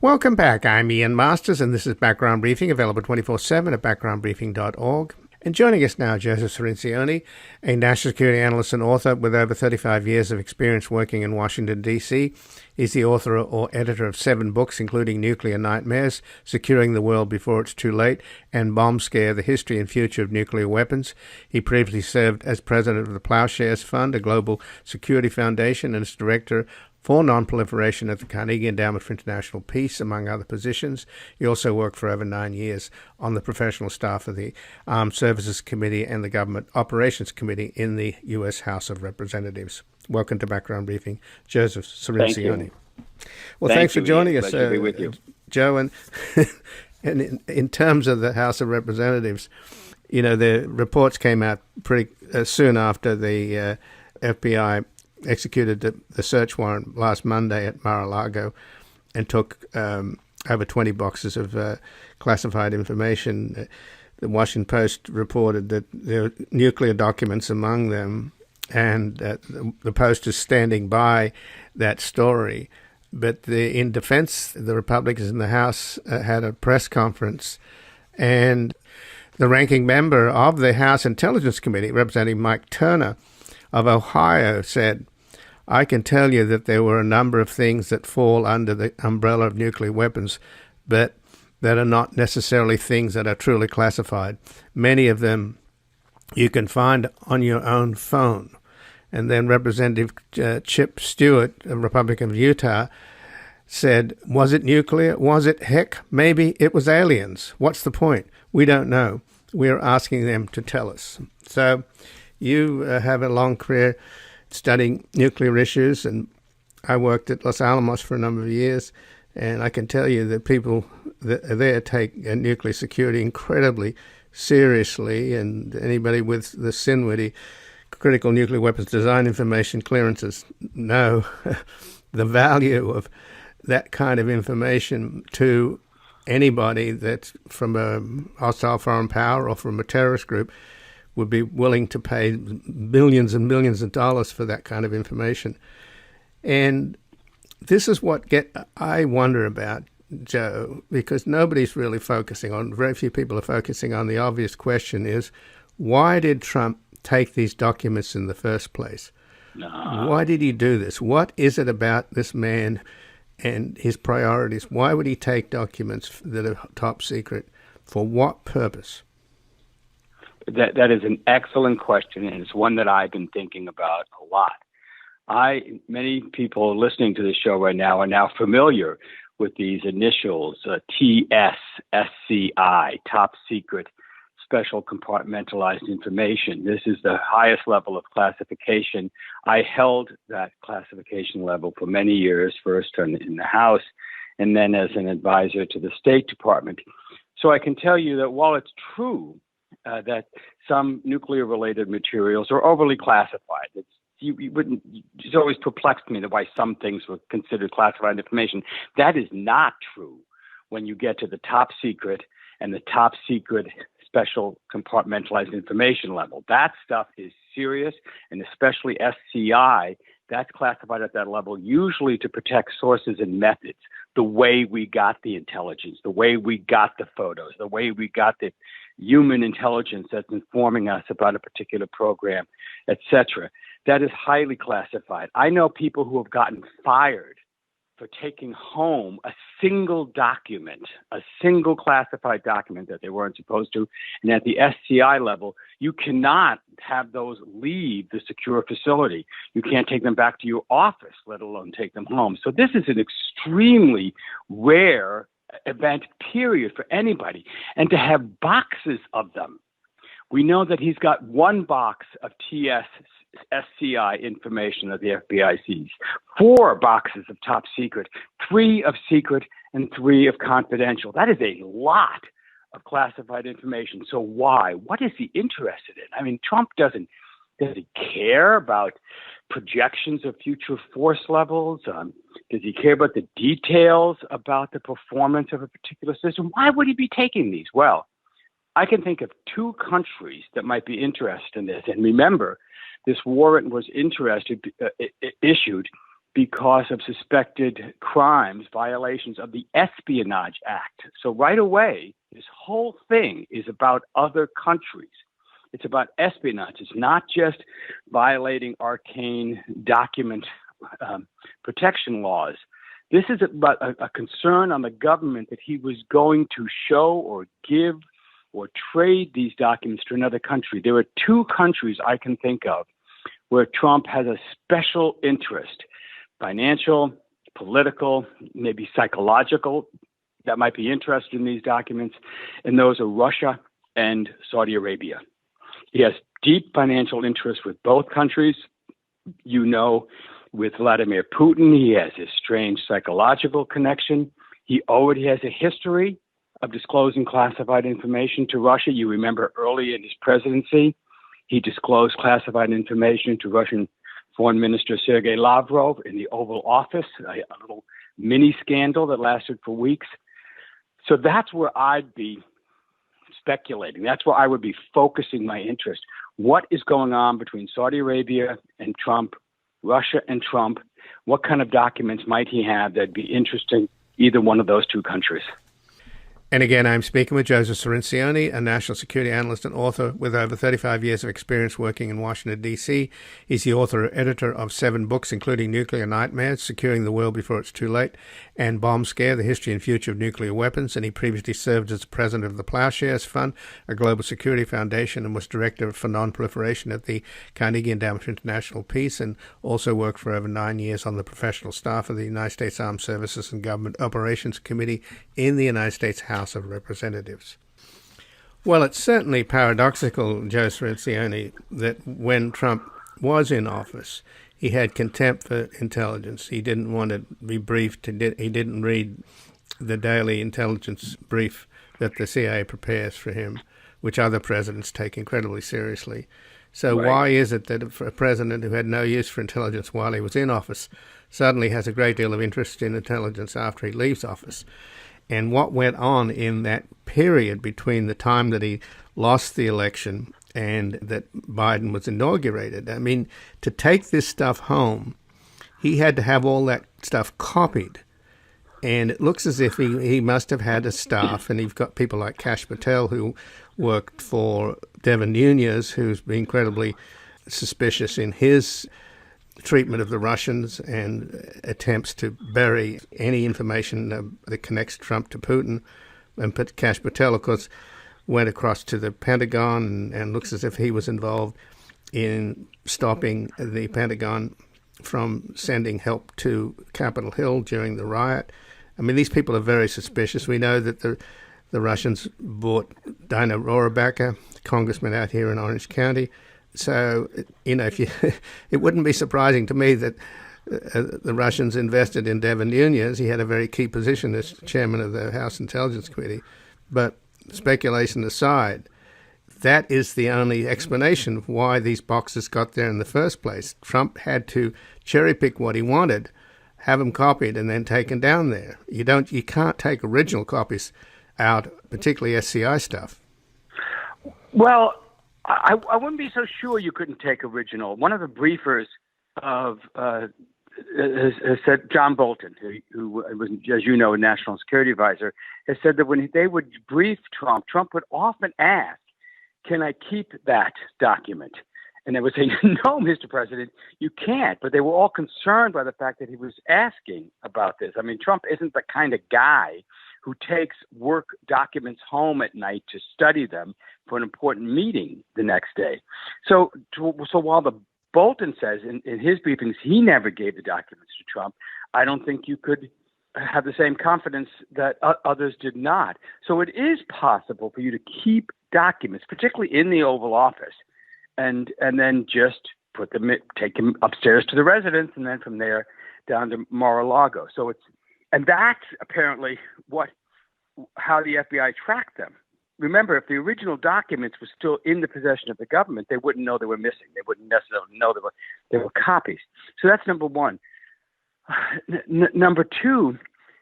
Welcome back. I'm Ian Masters, and this is Background Briefing, available 24/7 at backgroundbriefing.org. And joining us now, Joseph Cirincione, a national security analyst and author with over 35 years of experience working in Washington, D.C. He's the author or editor of 7 books, including Nuclear Nightmares, Securing the World Before It's Too Late, and Bomb Scare, The History and Future of Nuclear Weapons. He previously served as president of the Ploughshares Fund, a global security foundation, and as director for nonproliferation at the Carnegie Endowment for International Peace, among other positions. He also worked for over 9 years on the professional staff of the Armed Services Committee and the Government Operations Committee in the U.S. House of Representatives. Welcome to Background Briefing, Joseph Cirincione. Well, thanks for joining us, Joe. And, and in terms of the House of Representatives, you know, the reports came out pretty soon after the FBI executed the search warrant last Monday at Mar-a-Lago and took over 20 boxes of classified information. The Washington Post reported that there were nuclear documents among them, and the Post is standing by that story. But in defense, the Republicans in the House had a press conference, and the ranking member of the House Intelligence Committee, Representative Mike Turner of Ohio, said, "I can tell you that there were a number of things that fall under the umbrella of nuclear weapons, but that are not necessarily things that are truly classified. Many of them you can find on your own phone." And then Representative Chip Stewart, a Republican of Utah, said, "Was it nuclear? Was it? Heck, maybe it was aliens. What's the point? We don't know. We're asking them to tell us." So you have a long career studying nuclear issues, and I worked at Los Alamos for a number of years, and I can tell you that people there take nuclear security incredibly seriously, and anybody with the CNWD, Critical Nuclear Weapons Design Information clearances, know the value of that kind of information to anybody that's from a hostile foreign power or from a terrorist group would be willing to pay millions and millions of dollars for that kind of information. And this is what I wonder about, Joe, because nobody's really focusing on, very few people are focusing on the obvious question is, why did Trump take these documents in the first place? Why did he do this? What is it about this man and his priorities? Why would he take documents that are top secret? For what purpose? That is an excellent question, and it's one that I've been thinking about a lot. Many people listening to this show right now are now familiar with these initials, TSSCI, Top Secret Special Compartmentalized Information. This is the highest level of classification. I held that classification level for many years, first in the House and then as an advisor to the State Department. So I can tell you that while it's true that some nuclear-related materials are overly classified. It's always perplexed me why some things were considered classified information. That is not true when you get to the top secret and the top secret special compartmentalized information level. That stuff is serious, and especially SCI, that's classified at that level, usually to protect sources and methods, the way we got the intelligence, the way we got the photos, the way we got the human intelligence that's informing us about a particular program, etc. That is highly classified. I know people who have gotten fired for taking home a single document, a single classified document that they weren't supposed to. And at the SCI level, you cannot have those leave the secure facility. You can't take them back to your office, let alone take them home. So this is an extremely rare event, period, for anybody. And to have boxes of them. We know that he's got one box of SCI information that the FBI sees, 4 boxes of top secret, 3 of secret, and 3 of confidential. That is a lot of classified information. So why? What is he interested in? I mean, Trump does he care about projections of future force levels? Does he care about the details about the performance of a particular system? Why would he be taking these? Well, I can think of 2 countries that might be interested in this. And remember, this warrant was issued because of suspected crimes, violations of the Espionage Act. So right away, this whole thing is about other countries. It's about espionage. It's not just violating arcane document protection laws. This is about a concern on the government that he was going to show or give or trade these documents to another country. There are two countries I can think of where Trump has a special interest, financial, political, maybe psychological, that might be interested in these documents, and those are Russia and Saudi Arabia. He has deep financial interest with both countries. You know, with Vladimir Putin, he has a strange psychological connection. He already has a history of disclosing classified information to Russia. You remember early in his presidency, he disclosed classified information to Russian Foreign Minister Sergei Lavrov in the Oval Office, a little mini scandal that lasted for weeks. So that's where I'd be speculating. That's where I would be focusing my interest. What is going on between Saudi Arabia and Trump, Russia and Trump? What kind of documents might he have that'd be interesting either one of those two countries? And again, I'm speaking with Joseph Cirincione, a national security analyst and author with over 35 years of experience working in Washington, D.C. He's the author and editor of 7 books, including Nuclear Nightmares, Securing the World Before It's Too Late, and Bomb Scare, The History and Future of Nuclear Weapons. And he previously served as president of the Ploughshares Fund, a global security foundation, and was director for nonproliferation at the Carnegie Endowment for International Peace, and also worked for over 9 years on the professional staff of the United States Armed Services and Government Operations Committee in the United States House of Representatives. Well, it's certainly paradoxical, Joe Cirincione, that when Trump was in office, he had contempt for intelligence. He didn't want to be briefed. He didn't read the daily intelligence brief that the CIA prepares for him, which other presidents take incredibly seriously. So right. Why is it that a president who had no use for intelligence while he was in office suddenly has a great deal of interest in intelligence after he leaves office? And what went on in that period between the time that he lost the election and that Biden was inaugurated? I mean, to take this stuff home, he had to have all that stuff copied. And it looks as if he must have had a staff, and you've got people like Kash Patel who worked for Devin Nunes, who's been incredibly suspicious in his treatment of the Russians and attempts to bury any information that connects Trump to Putin. And Kash Patel, of course, went across to the Pentagon and looks as if he was involved in stopping the Pentagon from sending help to Capitol Hill during the riot. I mean, these people are very suspicious. We know that the Russians bought Dina Rohrabacher, congressman out here in Orange County. So, you know, it wouldn't be surprising to me that the Russians invested in Devin Nunes. He had a very key position as chairman of the House Intelligence Committee. But speculation aside, that is the only explanation of why these boxes got there in the first place. Trump had to cherry pick what he wanted, have them copied, and then taken down there. You can't take original copies out, particularly SCI stuff. Well, I wouldn't be so sure you couldn't take original. One of the briefers has said, John Bolton, who was, as you know, a national security advisor, has said that when they would brief Trump, Trump would often ask, "Can I keep that document?" And they would say, "No, Mr. President, you can't." But they were all concerned by the fact that he was asking about this. I mean, Trump isn't the kind of guy who takes work documents home at night to study them for an important meeting the next day. So while the Bolton says in his briefings he never gave the documents to Trump, I don't think you could have the same confidence that others did not. So it is possible for you to keep documents, particularly in the Oval Office, and then just take them upstairs to the residence, and then from there down to Mar-a-Lago. And that's apparently how the FBI tracked them. Remember, if the original documents were still in the possession of the government, they wouldn't know they were missing. They wouldn't necessarily know they were copies. So that's number one. Number two,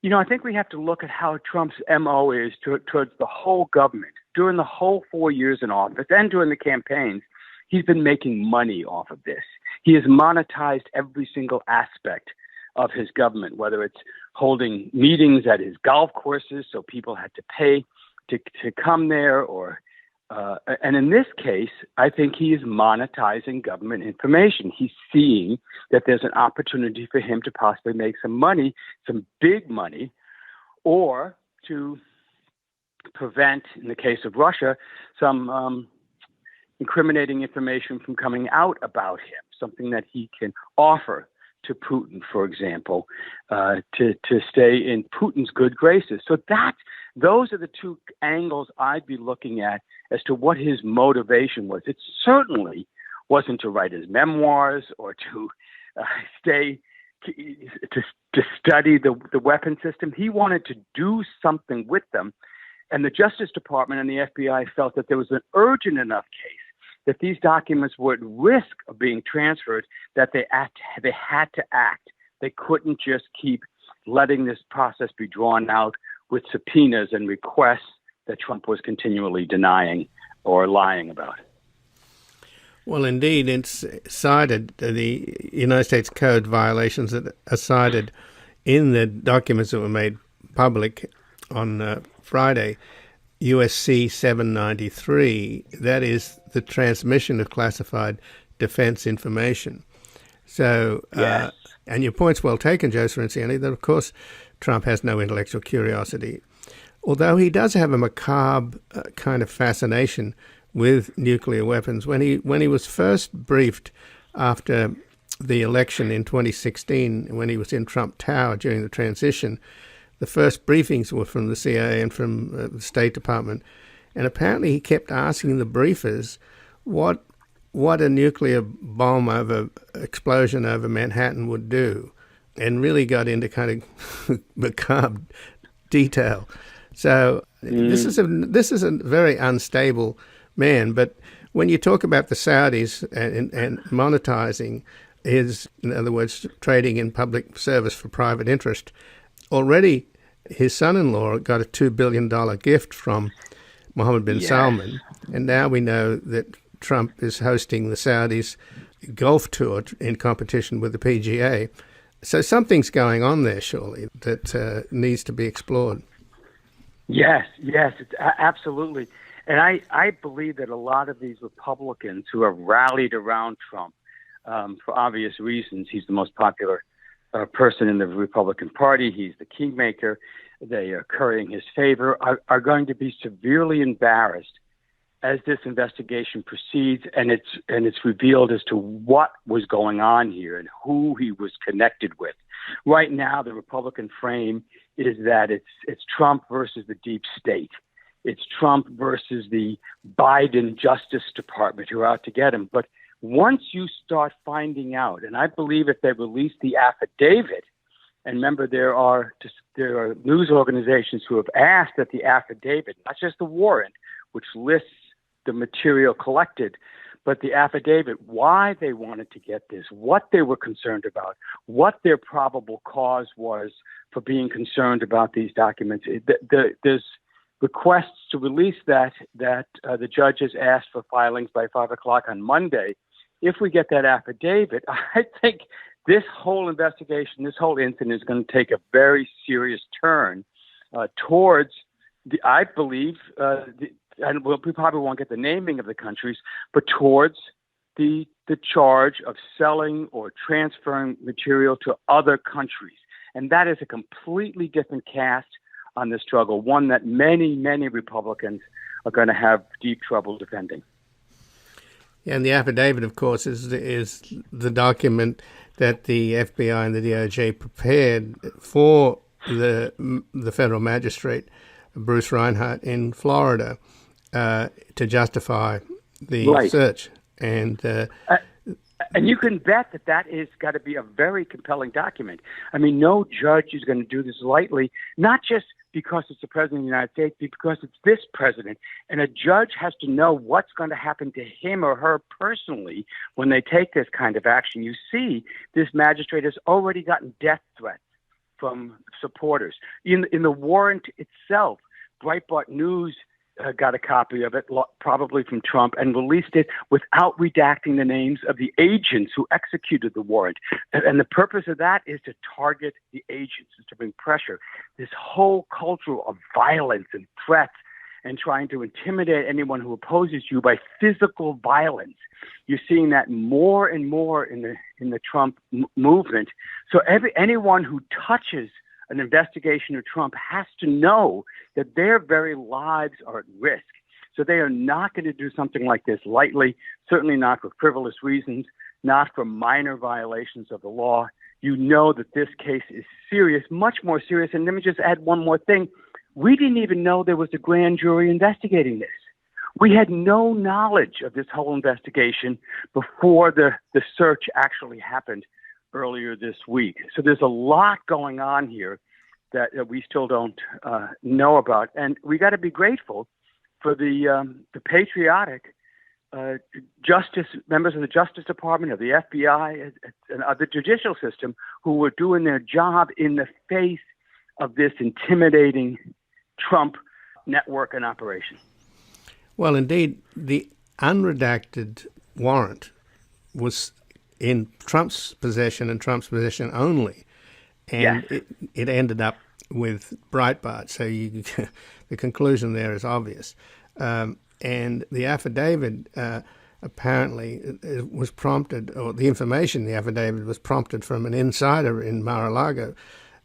I think we have to look at how Trump's MO is towards the whole government. During the whole 4 years in office and during the campaigns, he's been making money off of this. He has monetized every single aspect of his government, whether it's holding meetings at his golf courses so people had to pay to come there, or and in this case, I think he is monetizing government information. He's seeing that there's an opportunity for him to possibly make some money, some big money, or to prevent, in the case of Russia, some incriminating information from coming out about him, something that he can offer to Putin, for example, to stay in Putin's good graces. So those are the two angles I'd be looking at as to what his motivation was. It certainly wasn't to write his memoirs or to study the weapon system. He wanted to do something with them. And the Justice Department and the FBI felt that there was an urgent enough case that these documents were at risk of being transferred, that they had to act. They couldn't just keep letting this process be drawn out with subpoenas and requests that Trump was continually denying or lying about. Well, indeed, it's cited, the United States Code violations that are cited in the documents that were made public on Friday. USC 793, that is the transmission of classified defense information. So, yes. And your point's well taken, Joseph Cirincione, that of course Trump has no intellectual curiosity, although he does have a macabre kind of fascination with nuclear weapons. When he was first briefed after the election in 2016, when he was in Trump Tower during the transition, the first briefings were from the CIA and from the State Department, and apparently he kept asking the briefers what a nuclear bomb explosion over Manhattan would do, and really got into kind of macabre detail. So this is a very unstable man. But when you talk about the Saudis and monetizing his, in other words, trading in public service for private interest, already his son-in-law got a $2 billion gift from Mohammed bin Salman, and now we know that Trump is hosting the Saudis' golf tour in competition with the PGA. So something's going on there, surely, that needs to be explored. Yes, absolutely. And I believe that a lot of these Republicans who have rallied around Trump, for obvious reasons, he's the most popular person in the Republican Party, he's the kingmaker, they are currying his favor, are going to be severely embarrassed as this investigation proceeds and it's revealed as to what was going on here and who he was connected with. Right now, the Republican frame is that it's Trump versus the deep state. It's Trump versus the Biden Justice Department who are out to get him. But once you start finding out, and I believe if they release the affidavit, and remember there are news organizations who have asked that the affidavit, not just the warrant, which lists the material collected, but the affidavit, why they wanted to get this, what they were concerned about, what their probable cause was for being concerned about these documents. There's requests to release that the judge has asked for filings by 5 o'clock on Monday. If we get that affidavit, I think this whole investigation, this whole incident is going to take a very serious turn towards I believe, and we probably won't get the naming of the countries, but towards the charge of selling or transferring material to other countries. And that is a completely different cast on the struggle, one that many, many Republicans are going to have deep trouble defending. And the affidavit, of course, is the document that the FBI and the DOJ prepared for the federal magistrate, Bruce Reinhart, in Florida, to justify the search. And you can bet that is got to be a very compelling document. I mean, no judge is going to do this lightly, not just because it's the president of the United States, but because it's this president. And a judge has to know what's going to happen to him or her personally when they take this kind of action. You see, this magistrate has already gotten death threats from supporters. In the warrant itself, Breitbart News got a copy of it, probably from Trump, and released it without redacting the names of the agents who executed the warrant. And the purpose of that is to target the agents, is to bring pressure. This whole culture of violence and threats and trying to intimidate anyone who opposes you by physical violence. You're seeing that more and more in the Trump movement. So anyone who touches an investigation of Trump has to know that their very lives are at risk. So they are not going to do something like this lightly, certainly not for frivolous reasons, not for minor violations of the law. You know that this case is serious, much more serious. And let me just add one more thing. We didn't even know there was a grand jury investigating this. We had no knowledge of this whole investigation before the search actually happened earlier this week. So there's a lot going on here that we still don't know about. And we got to be grateful for the patriotic members of the Justice Department, of the FBI, and of the judicial system who were doing their job in the face of this intimidating Trump network and operation. Well, indeed, the unredacted warrant was in Trump's possession and Trump's possession only. And yes, it ended up with Breitbart. So the conclusion there is obvious. And the affidavit apparently was prompted, or the information in the affidavit was prompted from an insider in Mar-a-Lago.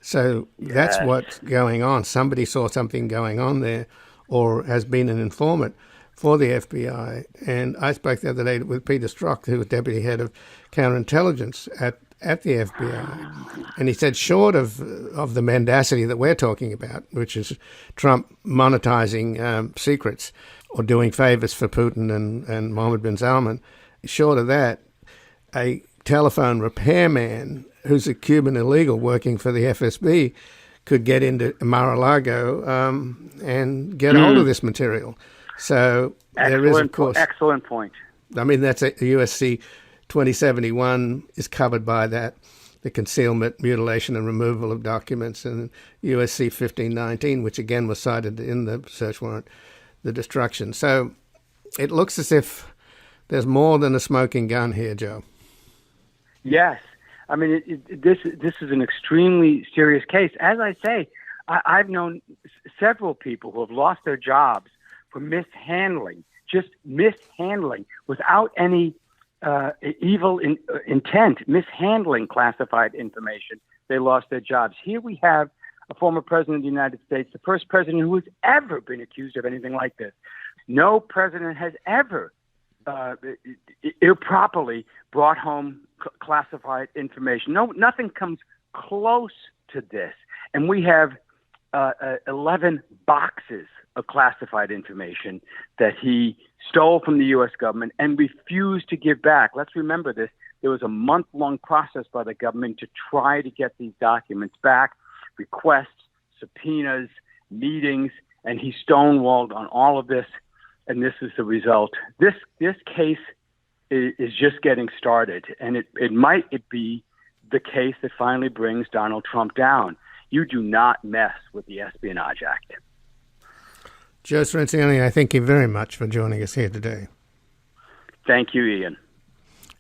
So that's what's going on. Somebody saw something going on there or has been an informant for the FBI. And I spoke the other day with Peter Strzok, who was deputy head of counterintelligence at the FBI. And he said, short of the mendacity that we're talking about, which is Trump monetizing secrets or doing favors for Putin and Mohammed bin Salman, short of that, a telephone repairman who's a Cuban illegal working for the FSB could get into Mar-a-Lago and get hold of this material. So there is, of course... Excellent point. I mean, that's a USC 2071 is covered by that, the concealment, mutilation, and removal of documents, and USC 1519, which again was cited in the search warrant, the destruction. So it looks as if there's more than a smoking gun here, Joe. Yes. I mean, this is an extremely serious case. As I say, I've known several people who have lost their jobs for mishandling, without any evil intent, mishandling classified information. They lost their jobs. Here we have a former president of the United States, the first president who has ever been accused of anything like this. No president has ever improperly brought home classified information. Nothing comes close to this. And we have 11 boxes of classified information that he stole from the U.S. government and refused to give back. Let's remember this. There was a month-long process by the government to try to get these documents back, requests, subpoenas, meetings, and he stonewalled on all of this. And this is the result. This case is just getting started, and it might be the case that finally brings Donald Trump down. You do not mess with the Espionage Act. Joe Cirincione, I thank you very much for joining us here today. Thank you, Ian.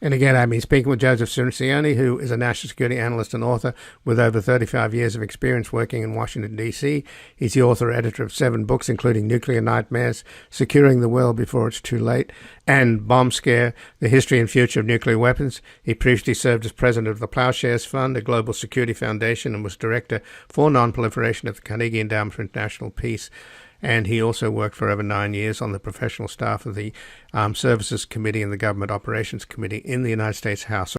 And again, I've been speaking with Joseph Cirincione, who is a national security analyst and author with over 35 years of experience working in Washington, D.C. He's the author-editor of 7 books, including Nuclear Nightmares, Securing the World Before It's Too Late, and Bomb Scare, The History and Future of Nuclear Weapons. He previously served as president of the Ploughshares Fund, a global security foundation, and was director for nonproliferation at the Carnegie Endowment for International Peace. And he also worked for over 9 years on the professional staff of the Armed Services Committee and the Government Operations Committee in the United States House.